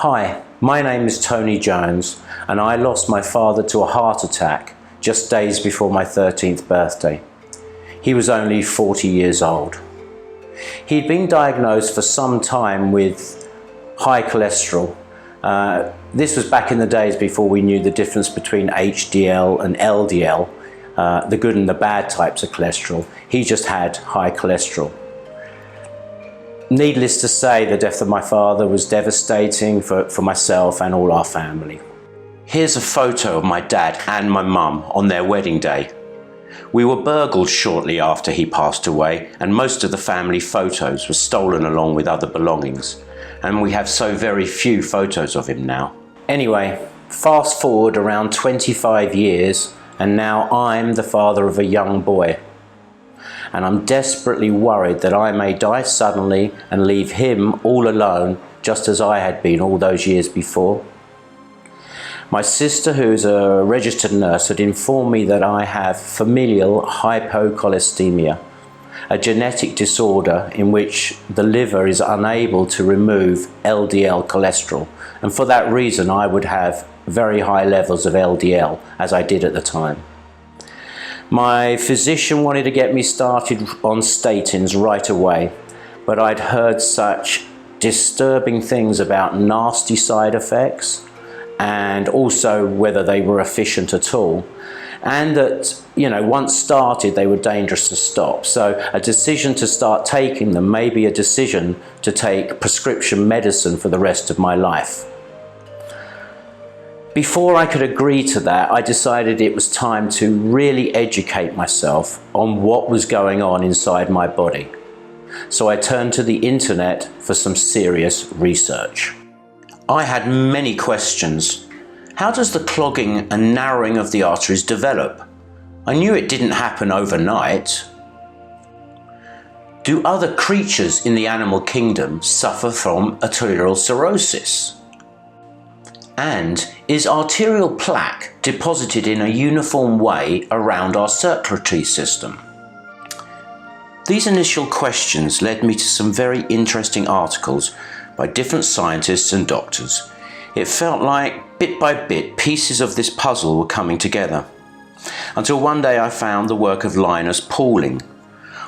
Hi, my name is Tony Jones and I lost my father to a heart attack just days before my 13th birthday. He was only 40 years old. He'd been diagnosed for some time with high cholesterol. This was back in the days before we knew the difference between HDL and LDL, the good and the bad types of cholesterol. He just had high cholesterol. Needless to say, the death of my father was devastating for myself and all our family. Here's a photo of my dad and my mum on their wedding day. We were burgled shortly after he passed away, and most of the family photos were stolen along with other belongings, and we have so very few photos of him now. Anyway, fast forward around 25 years and now I'm the father of a young boy. And I'm desperately worried that I may die suddenly and leave him all alone, just as I had been all those years before. My sister, who's a registered nurse, had informed me that I have familial hypocholestemia, a genetic disorder in which the liver is unable to remove LDL cholesterol, and for that reason I would have very high levels of LDL, as I did at the time. My physician wanted to get me started on statins right away, but I'd heard such disturbing things about nasty side effects and also whether they were efficient at all, and that, once started they were dangerous to stop. So a decision to start taking them may be a decision to take prescription medicine for the rest of my life. Before I could agree to that, I decided it was time to really educate myself on what was going on inside my body. So I turned to the internet for some serious research. I had many questions. How does the clogging and narrowing of the arteries develop? I knew it didn't happen overnight. Do other creatures in the animal kingdom suffer from arterial cirrhosis? And is arterial plaque deposited in a uniform way around our circulatory system? These initial questions led me to some very interesting articles by different scientists and doctors. It felt like, bit by bit, pieces of this puzzle were coming together. Until one day I found the work of Linus Pauling.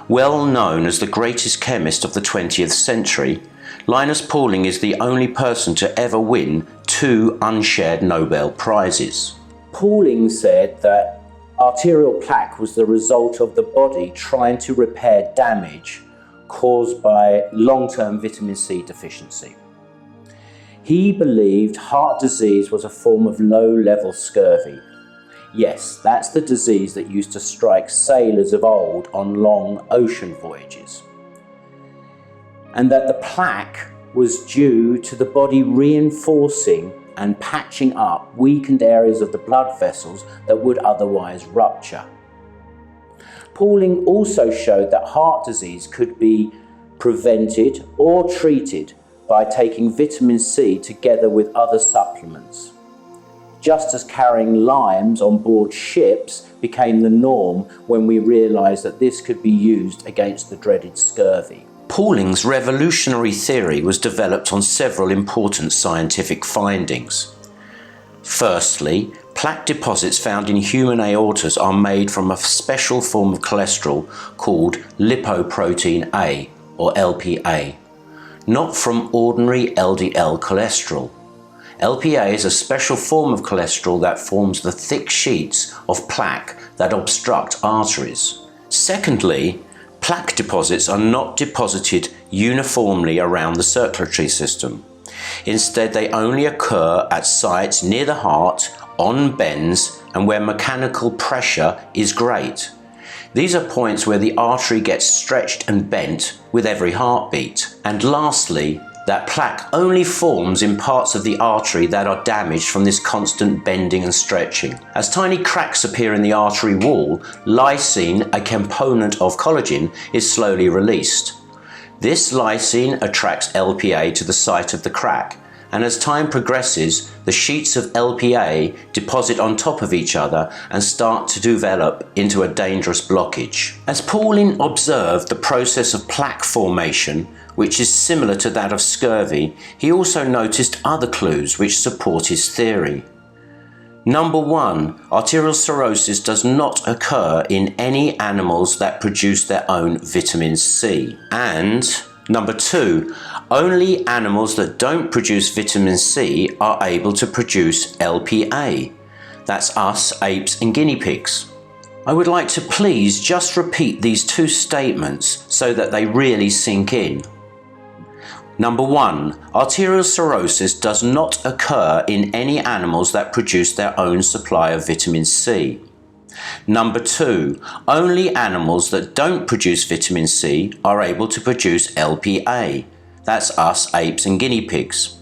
Well known as the greatest chemist of the 20th century, Linus Pauling is the only person to ever win 2 unshared Nobel Prizes. Pauling said that arterial plaque was the result of the body trying to repair damage caused by long-term vitamin C deficiency. He believed heart disease was a form of low-level scurvy. Yes, that's the disease that used to strike sailors of old on long ocean voyages. And that the plaque was due to the body reinforcing and patching up weakened areas of the blood vessels that would otherwise rupture. Pauling also showed that heart disease could be prevented or treated by taking vitamin C together with other supplements, just as carrying limes on board ships became the norm when we realised that this could be used against the dreaded scurvy. Pauling's revolutionary theory was developed on several important scientific findings. Firstly, plaque deposits found in human aortas are made from a special form of cholesterol called lipoprotein A, or LPA, not from ordinary LDL cholesterol. LPA is a special form of cholesterol that forms the thick sheets of plaque that obstruct arteries. Secondly, plaque deposits are not deposited uniformly around the circulatory system. Instead, they only occur at sites near the heart, on bends, and where mechanical pressure is great. These are points where the artery gets stretched and bent with every heartbeat. And lastly, that plaque only forms in parts of the artery that are damaged from this constant bending and stretching. As tiny cracks appear in the artery wall, lysine, a component of collagen, is slowly released. This lysine attracts LPA to the site of the crack, and as time progresses, the sheets of LPA deposit on top of each other and start to develop into a dangerous blockage. As Pauling observed the process of plaque formation, which is similar to that of scurvy, he also noticed other clues which support his theory. Number 1, arterial cirrhosis does not occur in any animals that produce their own vitamin C. And number 2, only animals that don't produce vitamin C are able to produce LPA. That's us, apes and guinea pigs. I would like to please just repeat these two statements so that they really sink in. Number 1, arterial cirrhosis does not occur in any animals that produce their own supply of vitamin C. Number 2, only animals that don't produce vitamin C are able to produce LPA. That's us, apes and guinea pigs.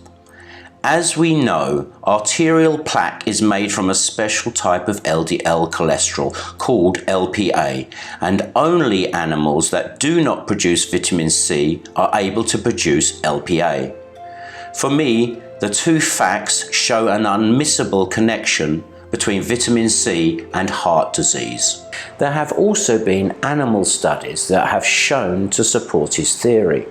As we know, arterial plaque is made from a special type of LDL cholesterol called LPA, and only animals that do not produce vitamin C are able to produce LPA. For me, the two facts show an unmissable connection between vitamin C and heart disease. There have also been animal studies that have shown to support his theory.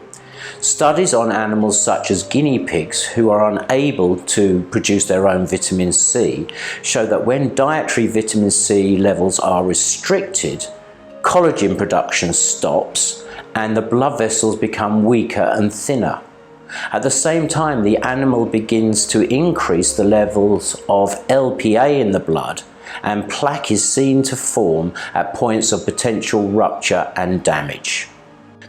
Studies on animals such as guinea pigs who are unable to produce their own vitamin C show that when dietary vitamin C levels are restricted, collagen production stops and the blood vessels become weaker and thinner. At the same time, the animal begins to increase the levels of LPA in the blood, and plaque is seen to form at points of potential rupture and damage.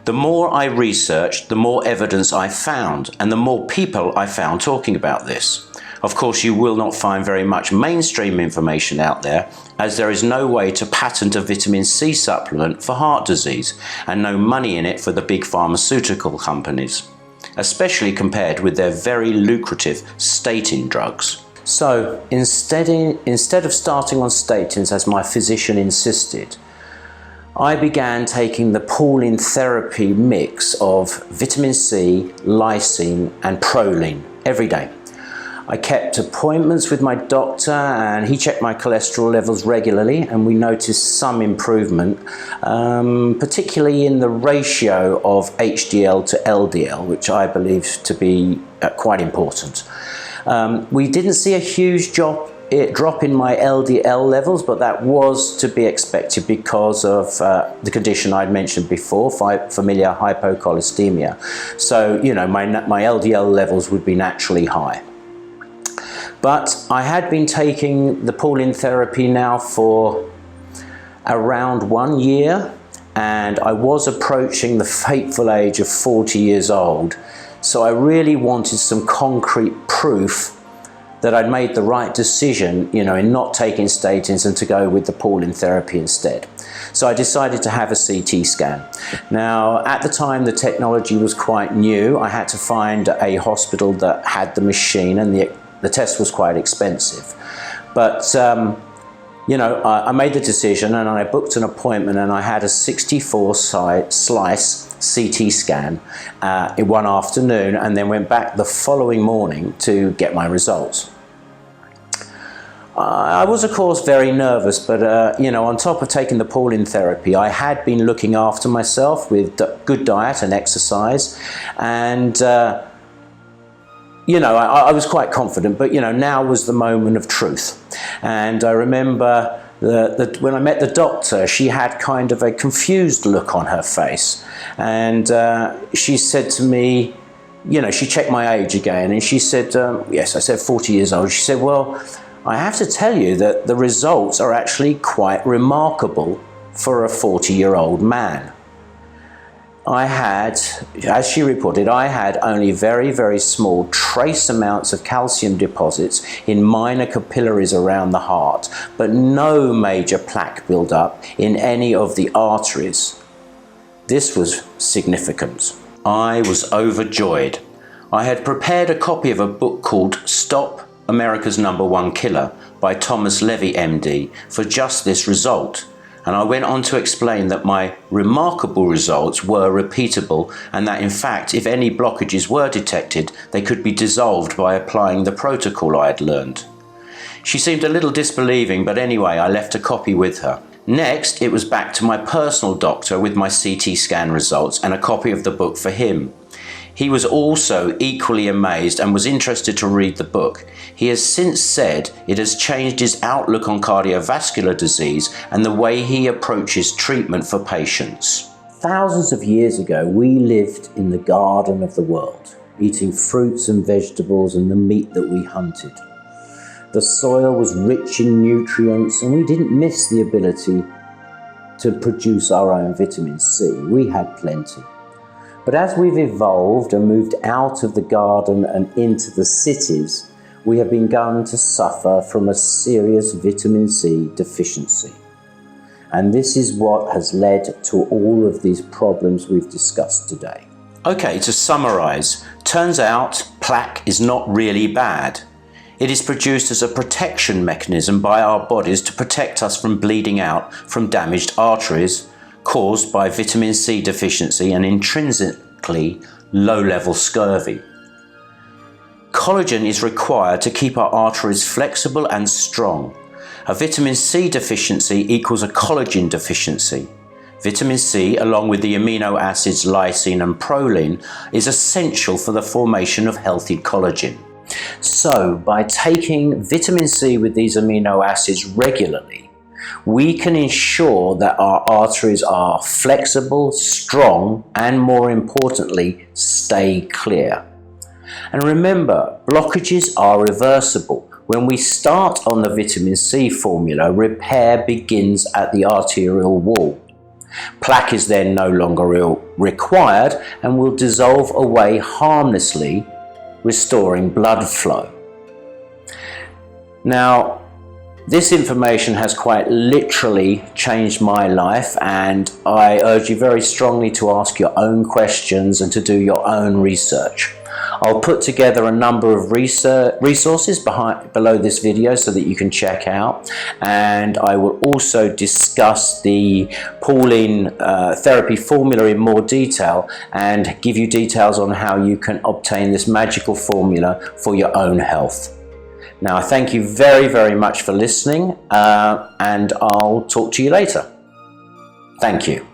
The more I researched, the more evidence I found, and the more people I found talking about this. Of course, you will not find very much mainstream information out there, as there is no way to patent a vitamin C supplement for heart disease, and no money in it for the big pharmaceutical companies, especially compared with their very lucrative statin drugs. So instead of starting on statins as my physician insisted, I began taking the Pauling therapy mix of vitamin C, lysine and proline every day. I kept appointments with my doctor and he checked my cholesterol levels regularly, and we noticed some improvement, particularly in the ratio of HDL to LDL, which I believe to be quite important. We didn't see a huge drop in my LDL levels, but that was to be expected because of the condition I'd mentioned before, familial hypocholestemia. So, you know, my LDL levels would be naturally high. But I had been taking the Pauling therapy now for around 1 year, and I was approaching the fateful age of 40 years old. So I really wanted some concrete proof that I'd made the right decision, you know, in not taking statins and to go with the Pauling therapy instead. So I decided to have a CT scan. Now, at the time, the technology was quite new. I had to find a hospital that had the machine, and the test was quite expensive. But, you know, I made the decision and I booked an appointment, and I had a 64-slice CT scan in one afternoon, and then went back the following morning to get my results. I was, of course, very nervous, but you know, on top of taking the Pauling therapy, I had been looking after myself with good diet and exercise, and you know, I was quite confident. But you know, now was the moment of truth. And I remember when I met the doctor, she had kind of a confused look on her face, and she said to me, you know, she checked my age again, and she said, yes, I said 40 years old. She said, well, I have to tell you that the results are actually quite remarkable for a 40-year-old man. I had, as she reported, I had only very, very small trace amounts of calcium deposits in minor capillaries around the heart, but no major plaque buildup in any of the arteries. This was significant. I was overjoyed. I had prepared a copy of a book called Stop America's #1 Killer by Thomas Levy, MD, for just this result. And I went on to explain that my remarkable results were repeatable and that in fact, if any blockages were detected, they could be dissolved by applying the protocol I had learned. She seemed a little disbelieving, but anyway, I left a copy with her. Next, it was back to my personal doctor with my CT scan results and a copy of the book for him. He was also equally amazed and was interested to read the book. He has since said it has changed his outlook on cardiovascular disease and the way he approaches treatment for patients. Thousands of years ago, we lived in the garden of the world, eating fruits and vegetables and the meat that we hunted. The soil was rich in nutrients and we didn't miss the ability to produce our own vitamin C. We had plenty. But as we've evolved and moved out of the garden and into the cities, we have begun to suffer from a serious vitamin C deficiency. And this is what has led to all of these problems we've discussed today. Okay, to summarize, turns out plaque is not really bad. It is produced as a protection mechanism by our bodies to protect us from bleeding out from damaged arteries caused by vitamin C deficiency and intrinsically low-level scurvy. Collagen is required to keep our arteries flexible and strong. A vitamin C deficiency equals a collagen deficiency. Vitamin C, along with the amino acids lysine and proline, is essential for the formation of healthy collagen. So, by taking vitamin C with these amino acids regularly, we can ensure that our arteries are flexible, strong, and more importantly, stay clear. And remember, blockages are reversible. When we start on the vitamin C formula, repair begins at the arterial wall. Plaque is then no longer required and will dissolve away harmlessly, restoring blood flow. Now, this information has quite literally changed my life, and I urge you very strongly to ask your own questions and to do your own research. I'll put together a number of resources below this video so that you can check out, and I will also discuss the Pauline therapy formula in more detail and give you details on how you can obtain this magical formula for your own health. Now, I thank you very, very much for listening, and I'll talk to you later. Thank you.